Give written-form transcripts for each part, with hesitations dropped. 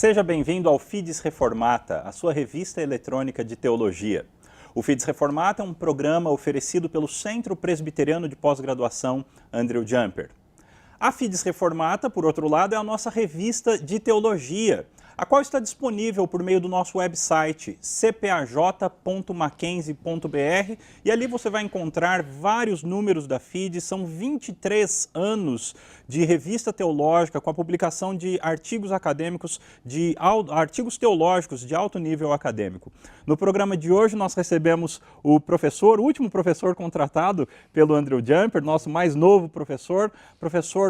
Seja bem-vindo ao Fides Reformata, a sua revista eletrônica de teologia. O Fides Reformata é um programa oferecido pelo Centro Presbiteriano de Pós-Graduação Andrew Jumper. A Fides Reformata, por outro lado, é a nossa revista de teologia, a qual está disponível por meio do nosso website cpaj.mackenzie.br, e ali você vai encontrar vários números da Fides. São 23 anos de revista teológica com a publicação de artigos acadêmicos, artigos teológicos de alto nível acadêmico. No programa de hoje nós recebemos o último professor contratado pelo Andrew Jumper, nosso mais novo professor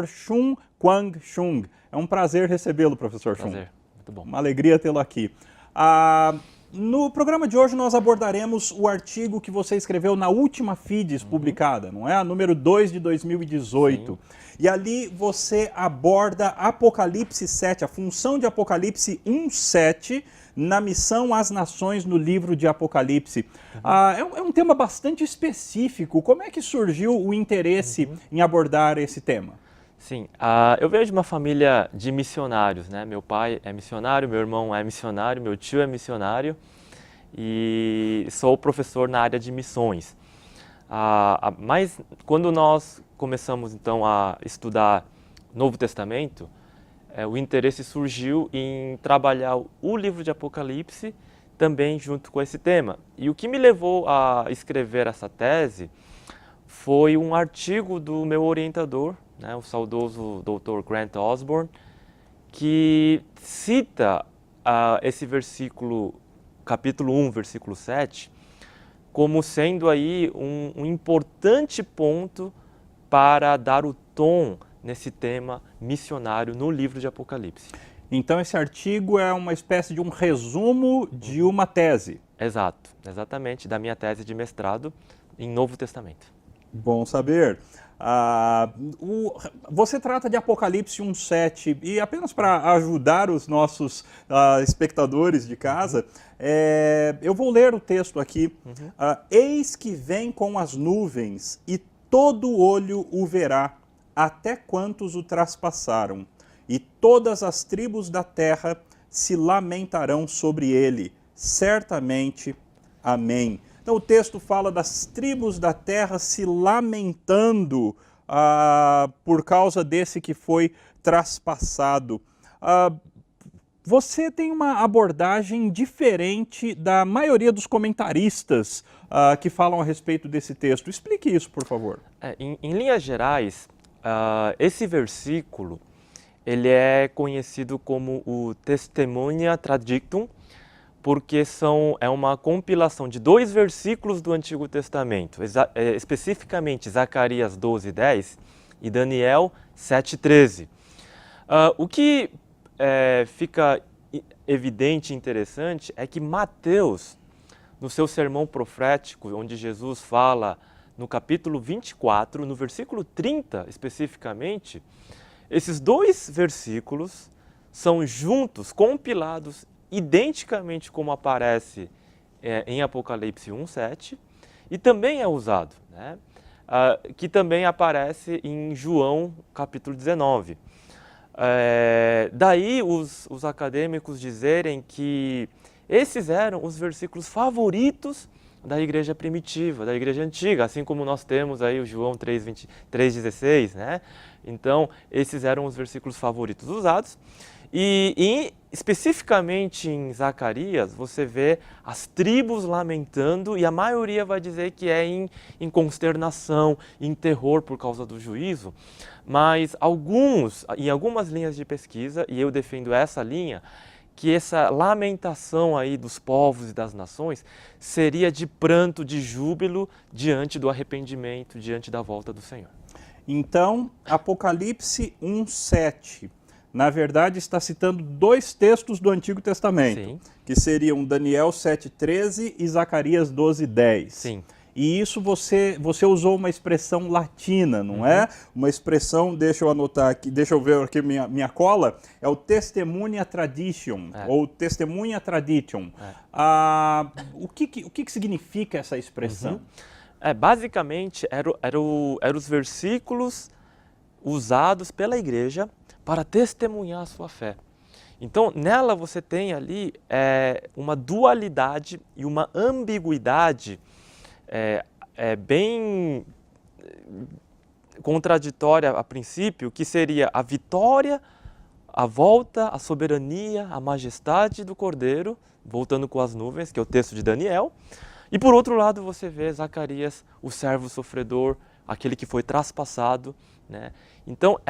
Chung Kwang Chung. É um prazer recebê-lo, professor Chung. Prazer. Muito bom. Uma alegria tê-lo aqui. No programa de hoje nós abordaremos o artigo que você escreveu na última Fides publicada, não é? A número 2 de 2018. Sim. E ali você aborda Apocalipse 7, a função de Apocalipse 1:7 na missão às nações no livro de Apocalipse. É um tema bastante específico. Como é que surgiu o interesse em abordar esse tema? Sim, eu venho de uma família de missionários, né? Meu pai é missionário, meu irmão é missionário, meu tio é missionário e sou professor na área de missões. Mas quando nós começamos então a estudar Novo Testamento, o interesse surgiu em trabalhar o livro de Apocalipse também junto com esse tema. E o que me levou a escrever essa tese foi um artigo do meu orientador, né, o saudoso Dr. Grant Osborne, que cita esse versículo, capítulo 1, versículo 7, como sendo aí um importante ponto para dar o tom nesse tema missionário no livro de Apocalipse. Então esse artigo é uma espécie de um resumo de uma tese. Exato, exatamente, da minha tese de mestrado em Novo Testamento. Bom saber. Você trata de Apocalipse 1:7 e apenas para ajudar os nossos espectadores de casa, eu vou ler o texto aqui. Eis que vem com as nuvens e todo olho o verá, até quantos o traspassaram, e todas as tribos da terra se lamentarão sobre ele, certamente. Amém. Então o texto fala das tribos da terra se lamentando por causa desse que foi traspassado. Você tem uma abordagem diferente da maioria dos comentaristas que falam a respeito desse texto. Explique isso, por favor. Em linhas gerais, esse versículo ele é conhecido como o Testimonia Tradictum, porque é uma compilação de 2 versículos do Antigo Testamento, especificamente Zacarias 12:10 e Daniel 7:13. O que fica evidente e interessante é que Mateus, no seu sermão profético, onde Jesus fala no capítulo 24, no versículo 30 especificamente, esses 2 versículos são juntos, compilados identicamente como aparece em Apocalipse 1:7 e também é usado, né? Que também aparece em João capítulo 19. Daí os acadêmicos dizerem que esses eram os versículos favoritos da igreja primitiva, da igreja antiga, assim como nós temos aí o João 3:16, né? Então, esses eram os versículos favoritos usados. E especificamente em Zacarias, você vê as tribos lamentando, e a maioria vai dizer que é em consternação, em terror por causa do juízo. Mas em algumas linhas de pesquisa, e eu defendo essa linha, que essa lamentação aí dos povos e das nações seria de pranto, de júbilo diante do arrependimento, diante da volta do Senhor. Então, Apocalipse 1:7, na verdade, está citando 2 textos do Antigo Testamento, sim, que seriam Daniel 7:13 e Zacarias 12:10. Sim. E isso você usou uma expressão latina, não é? Uma expressão, deixa eu anotar aqui, deixa eu ver aqui minha cola, é o Testimonia Tradition, ou Testimonia Tradition. O que significa essa expressão? Basicamente, eram os versículos usados pela igreja para testemunhar a sua fé. Então, nela você tem ali uma dualidade e uma ambiguidade bem contraditória a princípio, que seria a vitória, a volta, a soberania, a majestade do Cordeiro, voltando com as nuvens, que é o texto de Daniel. E por outro lado você vê Zacarias, o servo sofredor, aquele que foi traspassado, né? Então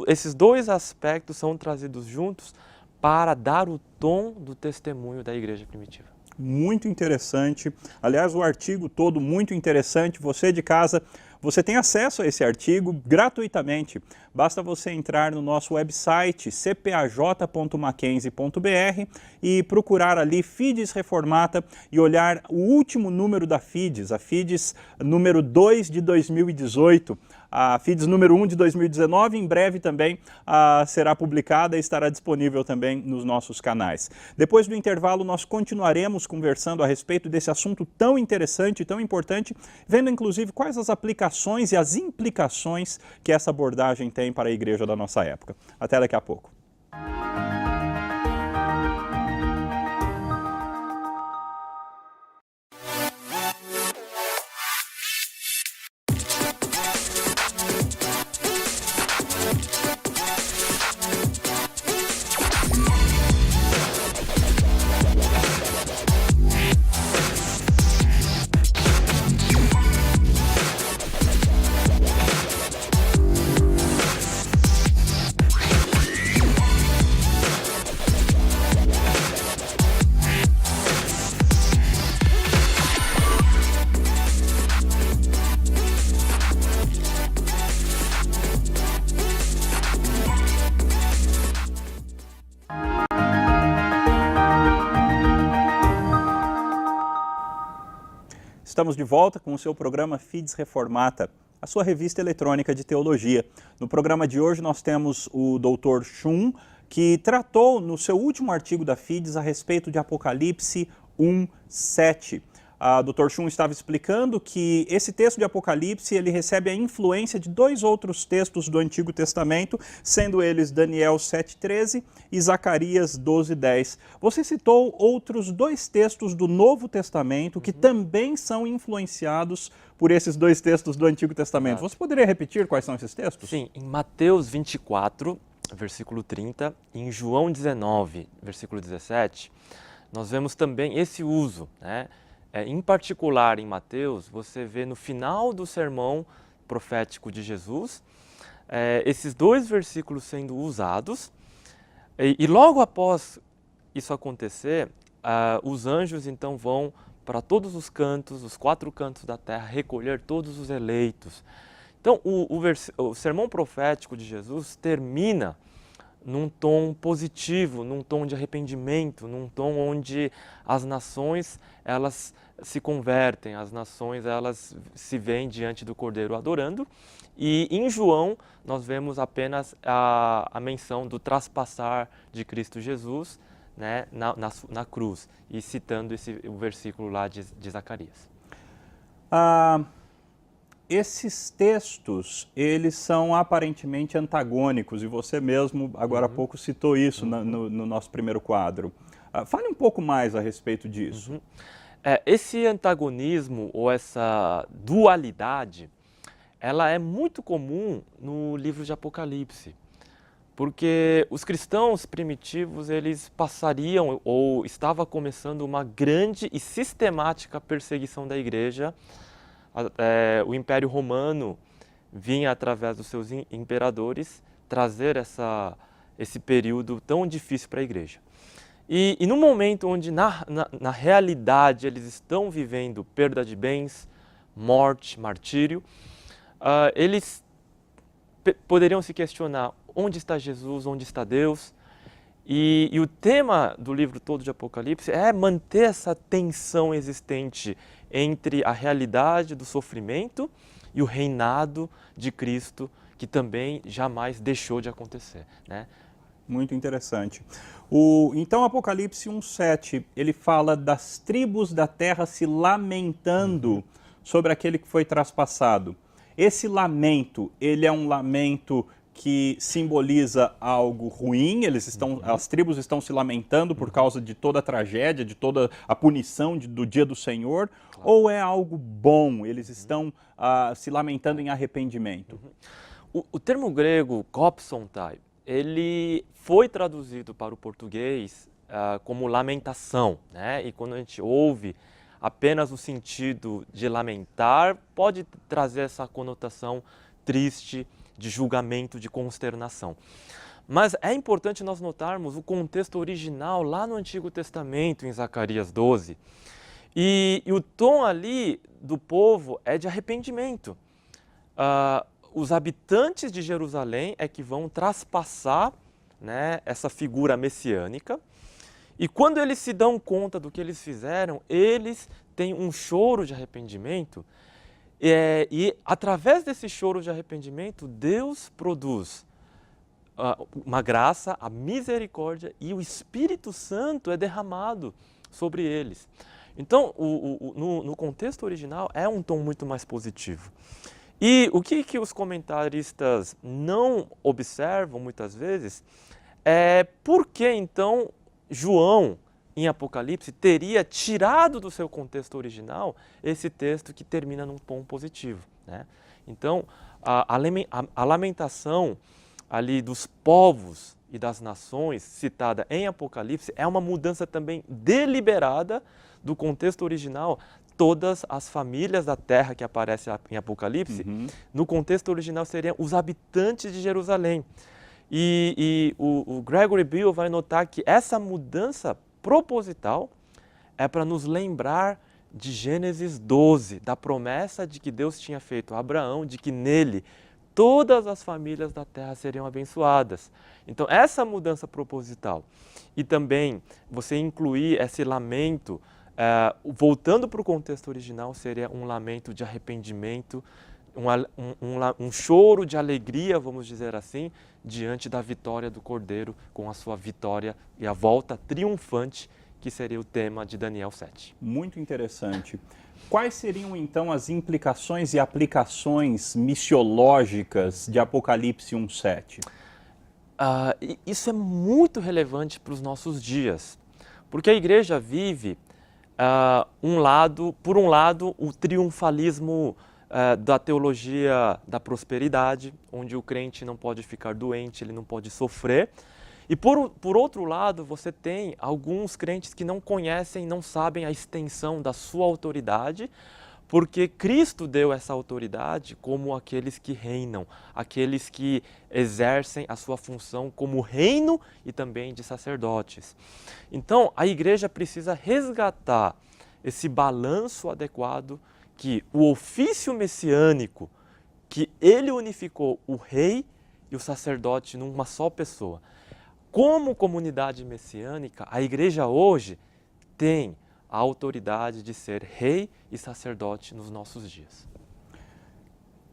esses dois aspectos são trazidos juntos para dar o tom do testemunho da igreja primitiva. Muito interessante. Aliás, o artigo todo muito interessante. Você de casa, você tem acesso a esse artigo gratuitamente. Basta você entrar no nosso website cpaj.mackenzie.br e procurar ali FIDES Reformata e olhar o último número da FIDES, a FIDES número 2 de 2018. A FIDES número 1 de 2019, em breve também será publicada e estará disponível também nos nossos canais. Depois do intervalo, nós continuaremos conversando a respeito desse assunto tão interessante e tão importante, vendo inclusive quais as aplicações e as implicações que essa abordagem tem para a igreja da nossa época. Até daqui a pouco. Estamos de volta com o seu programa FIDES Reformata, a sua revista eletrônica de teologia. No programa de hoje nós temos o Dr. Shum, que tratou no seu último artigo da FIDES a respeito de Apocalipse 1:7. A Dr. Shum estava explicando que esse texto de Apocalipse ele recebe a influência de dois outros textos do Antigo Testamento, sendo eles Daniel 7:13 e Zacarias 12:10. Você citou outros dois textos do Novo Testamento que também são influenciados por esses dois textos do Antigo Testamento. Você poderia repetir quais são esses textos? Sim, em Mateus 24, versículo 30, e em João 19, versículo 17, nós vemos também esse uso, né? Em particular, em Mateus, você vê no final do sermão profético de Jesus, esses dois versículos sendo usados, e logo após isso acontecer, os anjos então vão para todos os cantos, os 4 cantos da terra, recolher todos os eleitos. Então, o sermão profético de Jesus termina num tom positivo, num tom de arrependimento, num tom onde as nações elas se convertem, as nações elas se veem diante do Cordeiro adorando. E em João nós vemos apenas a menção do traspassar de Cristo Jesus, né, na cruz, e citando o versículo lá de Zacarias. Esses textos, eles são aparentemente antagônicos, e você mesmo agora há pouco citou isso no nosso primeiro quadro. Fale um pouco mais a respeito disso. Esse antagonismo ou essa dualidade, ela é muito comum no livro de Apocalipse, porque os cristãos primitivos, eles passariam ou estava começando uma grande e sistemática perseguição da igreja. O Império Romano vinha, através dos seus imperadores, trazer esse período tão difícil para a igreja. E no momento onde, na realidade, eles estão vivendo perda de bens, morte, martírio, eles poderiam se questionar: onde está Jesus, onde está Deus? E o tema do livro todo de Apocalipse é manter essa tensão existente entre a realidade do sofrimento e o reinado de Cristo, que também jamais deixou de acontecer, né? Muito interessante. Então, Apocalipse 1:7, ele fala das tribos da terra se lamentando sobre aquele que foi traspassado. Esse lamento, ele é um lamento que simboliza algo ruim, as tribos estão se lamentando por causa de toda a tragédia, de toda a punição do dia do Senhor, ou é algo bom, eles estão se lamentando em arrependimento? O termo grego kopsontai, ele foi traduzido para o português como lamentação, né? E quando a gente ouve apenas o sentido de lamentar, pode trazer essa conotação triste, de julgamento, de consternação. Mas é importante nós notarmos o contexto original lá no Antigo Testamento, em Zacarias 12. E o tom ali do povo é de arrependimento. Os habitantes de Jerusalém é que vão traspassar, né, essa figura messiânica. E quando eles se dão conta do que eles fizeram, eles têm um choro de arrependimento. E através desse choro de arrependimento, Deus produz uma graça, a misericórdia, e o Espírito Santo é derramado sobre eles. Então, no contexto original, é um tom muito mais positivo. E o que os comentaristas não observam muitas vezes é por que então João, em Apocalipse, teria tirado do seu contexto original esse texto que termina num tom positivo, né? Então, a lamentação ali dos povos e das nações, citada em Apocalipse, é uma mudança também deliberada do contexto original. Todas as famílias da terra que aparecem em Apocalipse, no contexto original seriam os habitantes de Jerusalém. E o Gregory Bill vai notar que essa mudança proposital é para nos lembrar de Gênesis 12, da promessa de que Deus tinha feito a Abraão, de que nele todas as famílias da terra seriam abençoadas. Então, essa mudança proposital e também você incluir esse lamento, voltando para o contexto original, seria um lamento de arrependimento, um choro de alegria, vamos dizer assim, diante da vitória do Cordeiro, com a sua vitória e a volta triunfante, que seria o tema de Daniel 7. Muito interessante. Quais seriam, então, as implicações e aplicações missiológicas de Apocalipse 1:7? Isso é muito relevante para os nossos dias, porque a igreja vive, por um lado, o triunfalismo da teologia da prosperidade, onde o crente não pode ficar doente, ele não pode sofrer. E por outro lado, você tem alguns crentes que não conhecem, não sabem a extensão da sua autoridade, porque Cristo deu essa autoridade como aqueles que reinam, aqueles que exercem a sua função como reino e também de sacerdotes. Então, a igreja precisa resgatar esse balanço adequado que o ofício messiânico, que ele unificou o rei e o sacerdote numa só pessoa. Como comunidade messiânica, a igreja hoje tem a autoridade de ser rei e sacerdote nos nossos dias.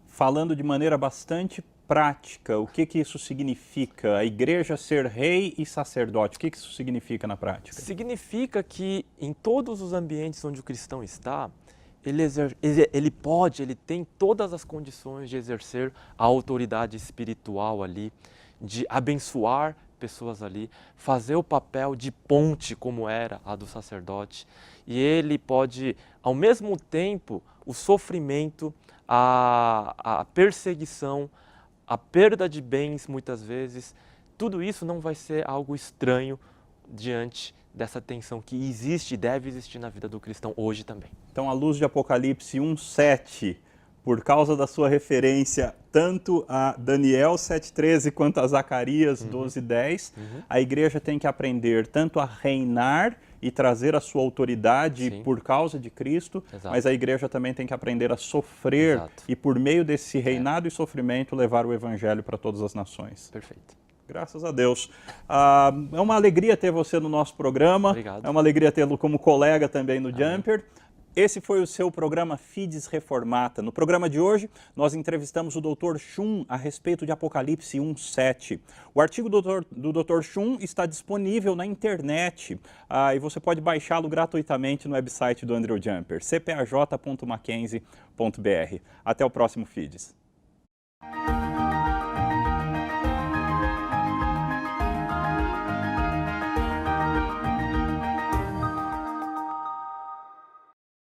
Falando de maneira bastante prática, o que isso significa? A igreja ser rei e sacerdote, o que isso significa na prática? Significa que em todos os ambientes onde o cristão está, ele tem todas as condições de exercer a autoridade espiritual ali, de abençoar pessoas ali, fazer o papel de ponte como era a do sacerdote, e ele pode, ao mesmo tempo, o sofrimento, a perseguição, a perda de bens muitas vezes, tudo isso não vai ser algo estranho diante dessa tensão que existe e deve existir na vida do cristão hoje também. Então, à luz de Apocalipse 1:7, por causa da sua referência tanto a Daniel 7:13 quanto a Zacarias 12:10, a igreja tem que aprender tanto a reinar e trazer a sua autoridade por causa de Cristo, mas a igreja também tem que aprender a sofrer e por meio desse reinado e sofrimento levar o evangelho para todas as nações. Perfeito. Graças a Deus. É uma alegria ter você no nosso programa. Obrigado. É uma alegria tê-lo como colega também no Jumper. Esse foi o seu programa Fides Reformata. No programa de hoje, nós entrevistamos o Dr. Shum a respeito de Apocalipse 1:7. O artigo do Dr. Shum está disponível na internet e você pode baixá-lo gratuitamente no website do Andrew Jumper, cpaj.mackenzie.br. Até o próximo Fides.